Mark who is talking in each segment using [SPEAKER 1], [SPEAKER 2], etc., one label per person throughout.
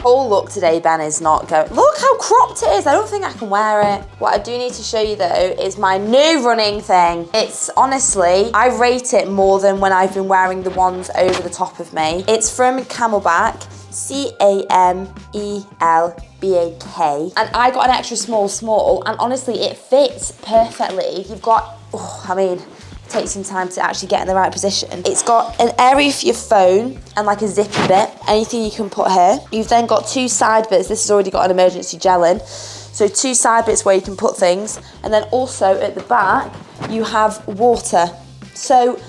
[SPEAKER 1] Whole look today, Ben, is not going. Look how cropped it is. I don't think I can wear it. What I do need to show you though is my new running thing. It's honestly, I rate it more than when I've been wearing the ones over the top of me. It's from Camelback, Camelbak. And I got an extra small, and honestly, it fits perfectly. You've got, I mean, take some time to actually get in the right position. It's got an area for your phone and like a zippy bit, anything you can put here. You've then got two side bits. This has already got an emergency gel in. So two side bits where you can put things. And then also at the back, you have water. So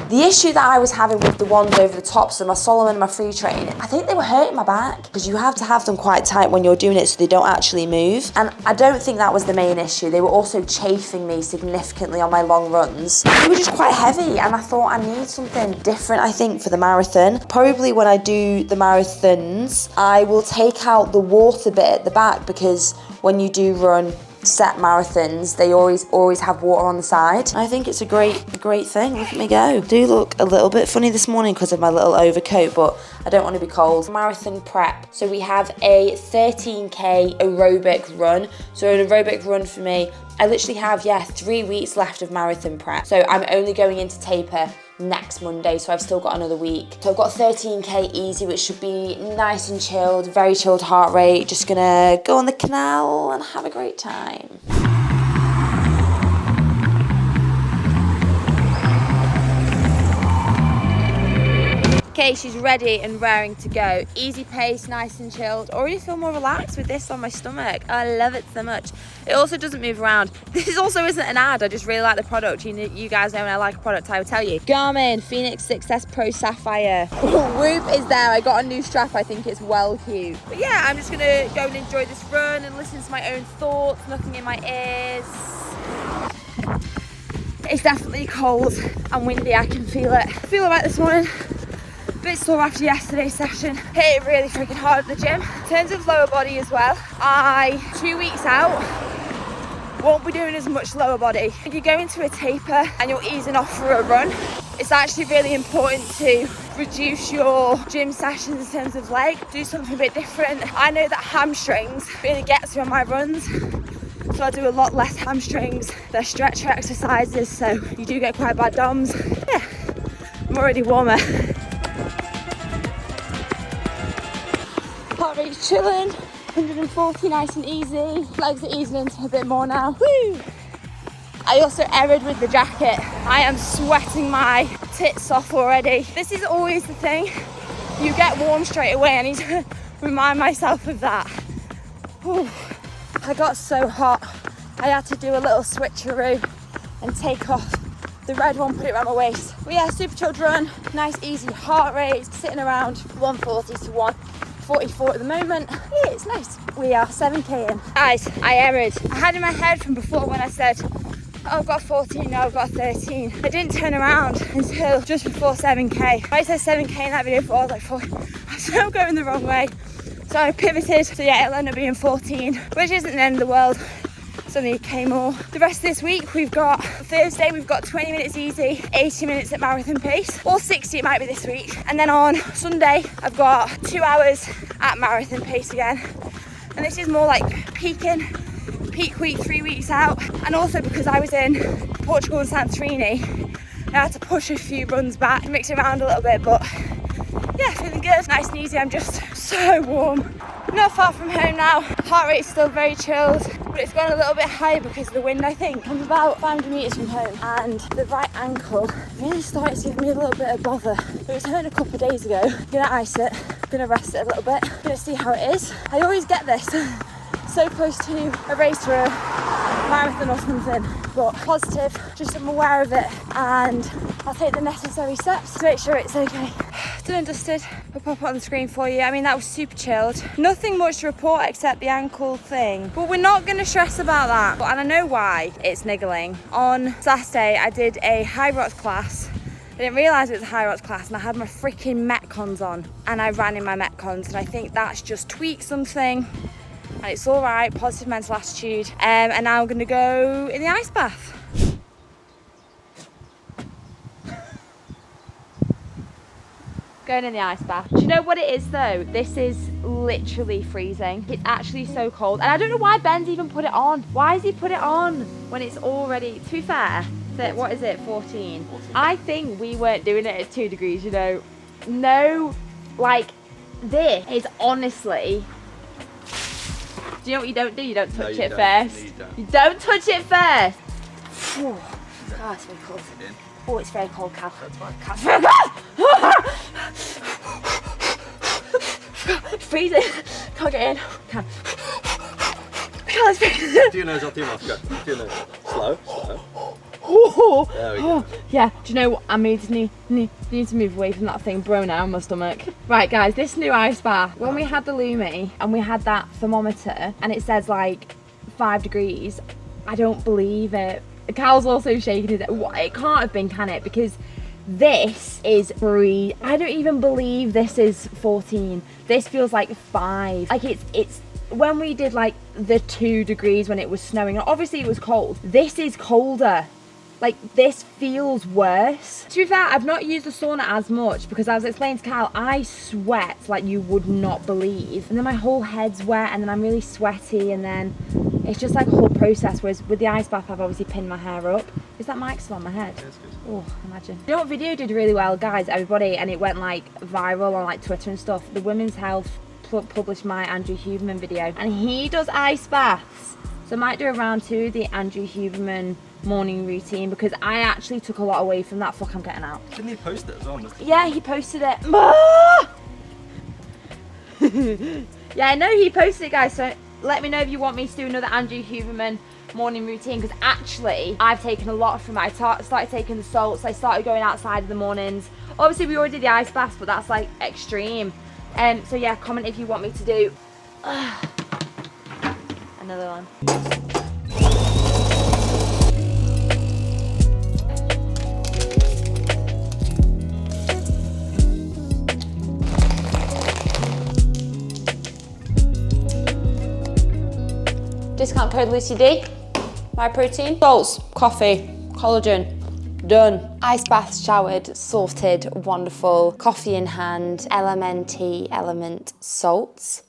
[SPEAKER 1] the issue that I was having with the ones over the top, so my Solomon and my Free Train, I think they were hurting my back because you have to have them quite tight when you're doing it so they don't actually move. And I don't think that was the main issue. They were also chafing me significantly on my long runs. They were just quite heavy, and I thought I need something different, I think, for the marathon. Probably when I do the marathons, I will take out the water bit at the back, because when you do run set marathons, they always have water on the side. I think it's a great thing. Look at me go. I do look a little bit funny this morning because of my little overcoat, but I don't want to be cold. Marathon prep. So we have a 13k aerobic run. So an aerobic run for me, I literally have 3 weeks left of marathon prep. So I'm only going into taper next Monday, so I've still got another week. So I've got 13k easy, which should be nice and chilled, very chilled heart rate. Just gonna go on the canal and have a great time. Okay, she's ready and raring to go. Easy pace, nice and chilled. Already feel more relaxed with this on my stomach. I love it so much. It also doesn't move around. This also isn't an ad. I just really like the product. You guys know when I like a product, I will tell you. Garmin Phoenix 6S Pro Sapphire. Whoop is there. I got a new strap. I think it's well cute. But yeah, I'm just gonna go and enjoy this run and listen to my own thoughts. Nothing in my ears. It's definitely cold and windy. I can feel it. I feel alright this morning. Bit sore after yesterday's session. Hit it really freaking hard at the gym. In terms of lower body as well, 2 weeks out won't be doing as much lower body. If you go into a taper and you're easing off for a run, it's actually really important to reduce your gym sessions in terms of leg. Do something a bit different. I know that hamstrings really gets me on my runs, so I do a lot less hamstrings. They're stretcher exercises, so you do get quite bad DOMs. Yeah, I'm already warmer. Heart rate's chilling, 140, nice and easy. Legs are easing into a bit more now. Woo! I also erred with the jacket. I am sweating my tits off already. This is always the thing. You get warm straight away. I need to remind myself of that. Whew. I got so hot. I had to do a little switcheroo and take off the red one, put it around my waist. But yeah, super chilled run, nice easy heart rate, sitting around 140 to 144 at the moment. Yeah, it's nice. We are 7k in. Guys, I erred. I had in my head from before when I said, oh, I've got 14, no, I've got 13. I didn't turn around until just before 7k. I said 7k in that video before, I was like, I'm still going the wrong way. So I pivoted, so yeah, it'll end up being 14, which isn't the end of the world. It's only a K more. The rest of this week, we've got Thursday, we've got 20 minutes easy, 80 minutes at marathon pace, or 60 it might be this week. And then on Sunday, I've got 2 hours at marathon pace again. And this is more like peak week, 3 weeks out. And also because I was in Portugal and Santorini, I had to push a few runs back, mix it around a little bit, but yeah, feeling good, nice and easy. I'm just so warm. Not far from home now. Heart rate's still very chilled, but it's gone a little bit higher because of the wind, I think. I'm about 500 metres from home, and the right ankle really started to give me a little bit of bother. It was hurting a couple of days ago. I'm gonna ice it, I'm gonna rest it a little bit, I'm gonna see how it is. I always get this so close to a race or a marathon or something, but positive, just I'm aware of it, and I'll take the necessary steps to make sure it's okay. Done and dusted. I'll pop it on the screen for you. I mean, that was super chilled. Nothing much to report except the ankle thing, but we're not going to stress about that. And I know why. It's niggling. On Saturday, I did a high rocks class. I didn't realise it was a high rocks class, and I had my freaking Metcons on, and I ran in my Metcons, and I think that's just tweaked something, and it's all right. Positive mental attitude. And now I'm going to go in the ice bath. Going in the ice bath. Do you know what it is though? This is literally freezing. It's actually so cold. And I don't know why Ben's even put it on. Why has he put it on when it's already, to be fair, what is it, 14? I think we weren't doing it at 2 degrees, you know. No, like, this is honestly, do you know what you don't do? You don't touch it first. You don't touch it first. Oh, it's very cold. Oh, it's very cold, Cal. That's fine. Cal's very cold. It's freezing. Can't get in. Cal. Cal, it's freezing.
[SPEAKER 2] Do your nose, I'll do your mouth. Go. Do your nose. Slow, slow.
[SPEAKER 1] Oh,
[SPEAKER 2] there we go.
[SPEAKER 1] Yeah, do you know what? I need to move away from that thing bro now in my stomach. Right guys, this new ice bath, when we had the Lumi and we had that thermometer and it says like 5 degrees, I don't believe it. Cal's also shaking his head. It can't have been, can it? Because this is 3. I don't even believe this is 14. This feels like 5. Like it's when we did like the 2 degrees when it was snowing, obviously it was cold. This is colder. Like, this feels worse. To be fair, I've not used the sauna as much because I was explaining to Cal, I sweat like you would not believe. And then my whole head's wet and then I'm really sweaty and then it's just like a whole process. Whereas with the ice bath, I've obviously pinned my hair up. Is that mic still on my head?
[SPEAKER 2] That's good.
[SPEAKER 1] Oh, imagine. You know what video did really well, guys, everybody, and it went like viral on like Twitter and stuff? The Women's Health published my Andrew Huberman video and he does ice baths. So I might do a round 2 of the Andrew Huberman morning routine because I actually took a lot away from that. Fuck, I'm getting out.
[SPEAKER 2] Didn't he post it as well?
[SPEAKER 1] Yeah, he posted it. Yeah, I know he posted it, guys, so let me know if you want me to do another Andrew Huberman morning routine because actually I've taken a lot from it. I started taking the salts, I started going outside in the mornings. Obviously we already did the ice baths, but that's like extreme. So yeah, comment if you want me to do another one. Discount code LucyD, my protein, salts, coffee, collagen, done. Ice baths, showered, sorted, wonderful. Coffee in hand, LMNT, element salts.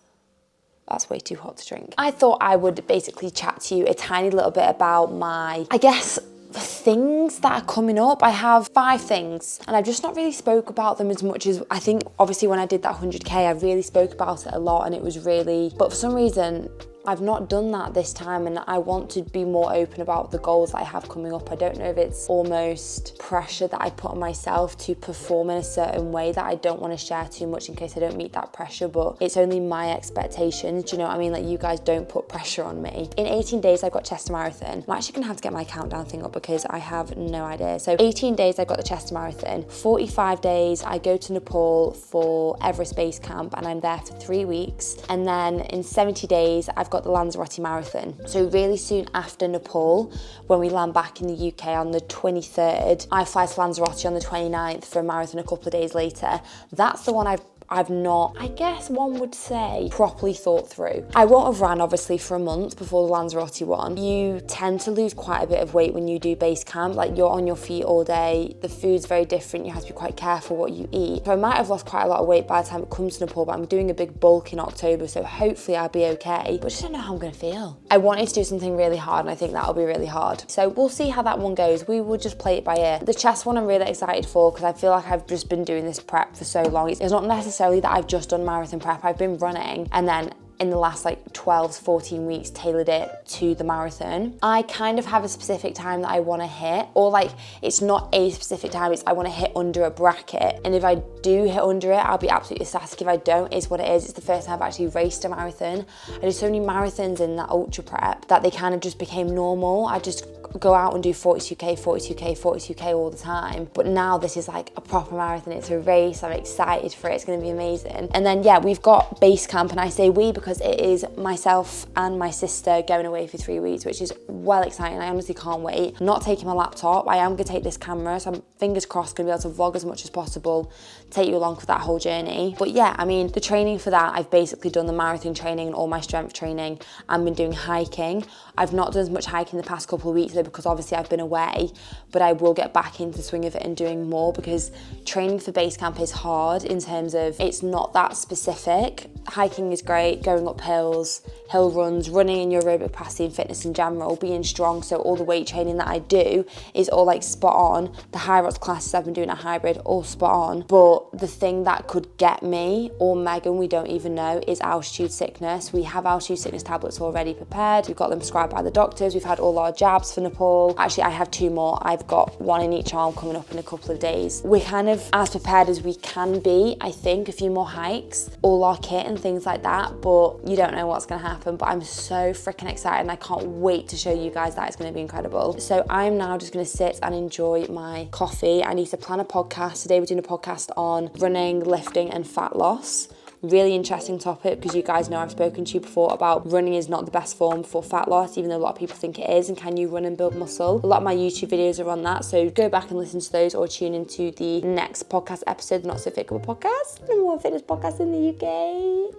[SPEAKER 1] That's way too hot to drink. I thought I would basically chat to you a tiny little bit about my, I guess, things that are coming up. I have 5 things and I've just not really spoke about them as much as I think. Obviously when I did that 100k, I really spoke about it a lot and it was really, but for some reason I've not done that this time and I want to be more open about the goals that I have coming up. I don't know if it's almost pressure that I put on myself to perform in a certain way that I don't want to share too much in case I don't meet that pressure, but it's only my expectations. Do you know what I mean? Like, you guys don't put pressure on me. In 18 days, I've got Chester Marathon. I'm actually gonna have to get my countdown thing up because I have no idea. So 18 days, I got the Chester Marathon. 45 days, I go to Nepal for Everest Base Camp and I'm there for 3 weeks. And then in 70 days, I've got the Lanzarote Marathon. So really soon after Nepal, when we land back in the UK on the 23rd, I fly to Lanzarote on the 29th for a marathon a couple of days later. That's the one I've not, I guess one would say, properly thought through. I won't have ran obviously for a month before the Lanzarote one. You tend to lose quite a bit of weight when you do base camp. Like, you're on your feet all day, the food's very different, you have to be quite careful what you eat. So I might have lost quite a lot of weight by the time it comes to Nepal, but I'm doing a big bulk in October, so hopefully I'll be okay. But I just don't know how I'm gonna feel. I wanted to do something really hard and I think that'll be really hard. So we'll see how that one goes. We will just play it by ear. The chest one I'm really excited for because I feel like I've just been doing this prep for so long. It's not necessarily that I've just done marathon prep. I've been running and then in the last like 12 to 14 weeks tailored it to the marathon. I kind of have a specific time that I want to hit, or like, it's not a specific time, it's I want to hit under a bracket, and if I do hit under it, I'll be absolutely ecstatic. If I don't, is what it is. It's the first time I've actually raced a marathon. I did so many marathons in that ultra prep that they kind of just became normal. I just go out and do 42k, 42k, 42k all the time. But now this is like a proper marathon. It's a race. I'm excited for it. It's going to be amazing. And then yeah, we've got base camp, and I say we because because it is myself and my sister going away for 3 weeks, which is well exciting. I honestly can't wait. I'm not taking my laptop. I am gonna take this camera, so I'm fingers crossed gonna be able to vlog as much as possible, take you along for that whole journey. But yeah, I mean, the training for that, I've basically done the marathon training and all my strength training. I've been doing hiking. I've not done as much hiking the past couple of weeks though, because obviously I've been away, but I will get back into the swing of it and doing more, because training for base camp is hard in terms of it's not that specific. Hiking is great, going up hills, hill runs, running in your aerobic capacity and fitness in general, being strong, so all the weight training that I do is all like spot on. The high rocks classes I've been doing at Hybrid, all spot on. But the thing that could get me, or Megan, we don't even know, is altitude sickness. We have altitude sickness tablets already prepared. We've got them prescribed by the doctors. We've had all our jabs for Nepal. Actually, I have 2 more. I've got 1 in each arm coming up in a couple of days. We're kind of as prepared as we can be. I think a few more hikes, all our kit and things like that, but you don't know what's gonna happen. But I'm so freaking excited and I can't wait to show you guys that. It's gonna be incredible. So I'm now just gonna sit and enjoy my coffee. I need to plan a podcast. Today we're doing a podcast on running, lifting and fat loss. Really interesting topic, because you guys know I've spoken to you before about running is not the best form for fat loss, even though a lot of people think it is, and can you run and build muscle? A lot of my YouTube videos are on that, so go back and listen to those or tune into the next podcast episode, the Not So Fit Couple podcast, the number 1 fitness podcast in the UK.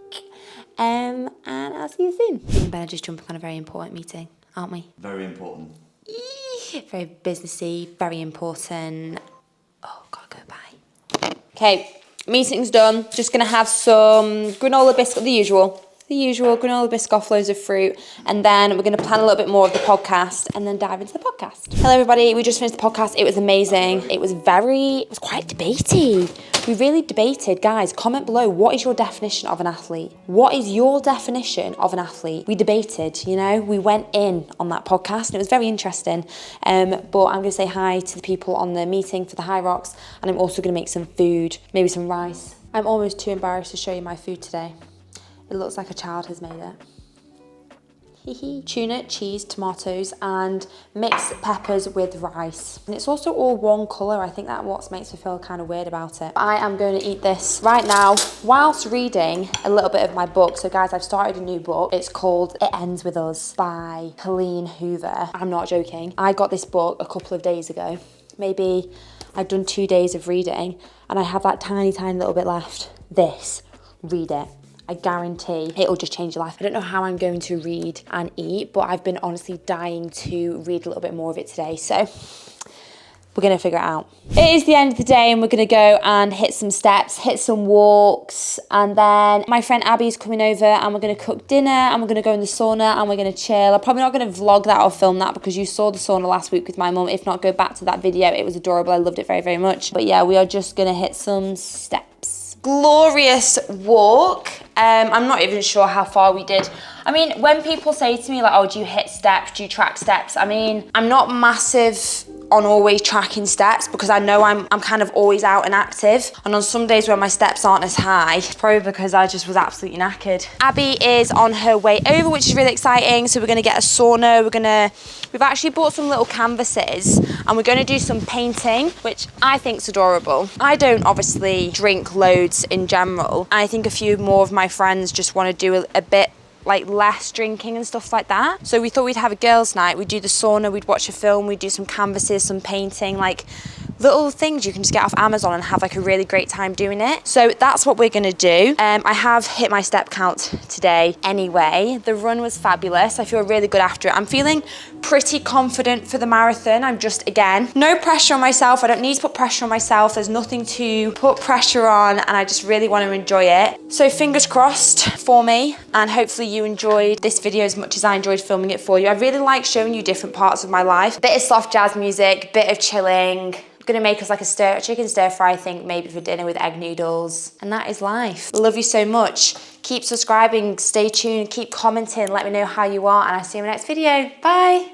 [SPEAKER 1] And I'll see you soon. Me and Ben are just jumping on a very important meeting, aren't we?
[SPEAKER 2] Very important.
[SPEAKER 1] Very businessy, very important. Oh, gotta go bye. Okay. Meeting's done. Just gonna have some granola biscuit, the usual granola biscoff, loads of fruit, and then we're gonna plan a little bit more of the podcast and then dive into the podcast. Hello everybody, we just finished the podcast. It was amazing. It was quite debatey. We really debated. Guys, comment below, what is your definition of an athlete? What is your definition of an athlete? We debated, you know, we went in on that podcast and it was very interesting. But I'm gonna say hi to the people on the meeting for the High Rocks, and I'm also gonna make some food, maybe some rice. I'm almost too embarrassed to show you my food today. It looks like a child has made it. Tuna, cheese, tomatoes, and mixed peppers with rice. And it's also all one colour. I think that's what makes me feel kind of weird about it. I am going to eat this right now whilst reading a little bit of my book. So guys, I've started a new book. It's called It Ends With Us by Colleen Hoover. I'm not joking. I got this book a couple of days ago. Maybe I've done 2 days of reading and I have that tiny little bit left. Read it. I guarantee it'll just change your life. I don't know how I'm going to read and eat, but I've been honestly dying to read a little bit more of it today. So we're gonna figure it out. It is the end of the day and we're gonna go and hit some steps, hit some walks, and then my friend Abby's coming over and we're gonna cook dinner and we're gonna go in the sauna and we're gonna chill. I'm probably not gonna vlog that or film that because you saw the sauna last week with my mum. If not, go back to that video. It was adorable. I loved it very much. But yeah, we are just gonna hit some steps. Glorious walk. I'm not even sure how far we did. I mean, when people say to me like, oh, do you hit steps? Do you track steps? I mean, I'm not massive on always tracking steps because I know I'm kind of always out and active. And on some days when my steps aren't as high, it's probably because I just was absolutely knackered. Abby is on her way over, which is really exciting. So we're gonna get a sauna. We've actually bought some little canvases and we're gonna do some painting, which I think's adorable. I don't obviously drink loads in general. I think a few more of my friends just wanna do a bit like less drinking and stuff like that. So we thought we'd have a girls' night. We'd do the sauna, we'd watch a film, we'd do some canvases, some painting, like little things you can just get off Amazon and have like a really great time doing it. So that's what we're gonna do. I have hit my step count today anyway. The run was fabulous. I feel really good after it. I'm feeling pretty confident for the marathon. I'm just, again, no pressure on myself. I don't need to put pressure on myself. There's nothing to put pressure on and I just really want to enjoy it. So fingers crossed for me, and hopefully you enjoyed this video as much as I enjoyed filming it for you. I really like showing you different parts of my life. Bit of soft jazz music, bit of chilling. Gonna make us like a chicken stir fry, I think, maybe for dinner with egg noodles. And that is life. Love you so much. Keep subscribing, stay tuned, keep commenting, let me know how you are, and I'll see you in my next video. Bye.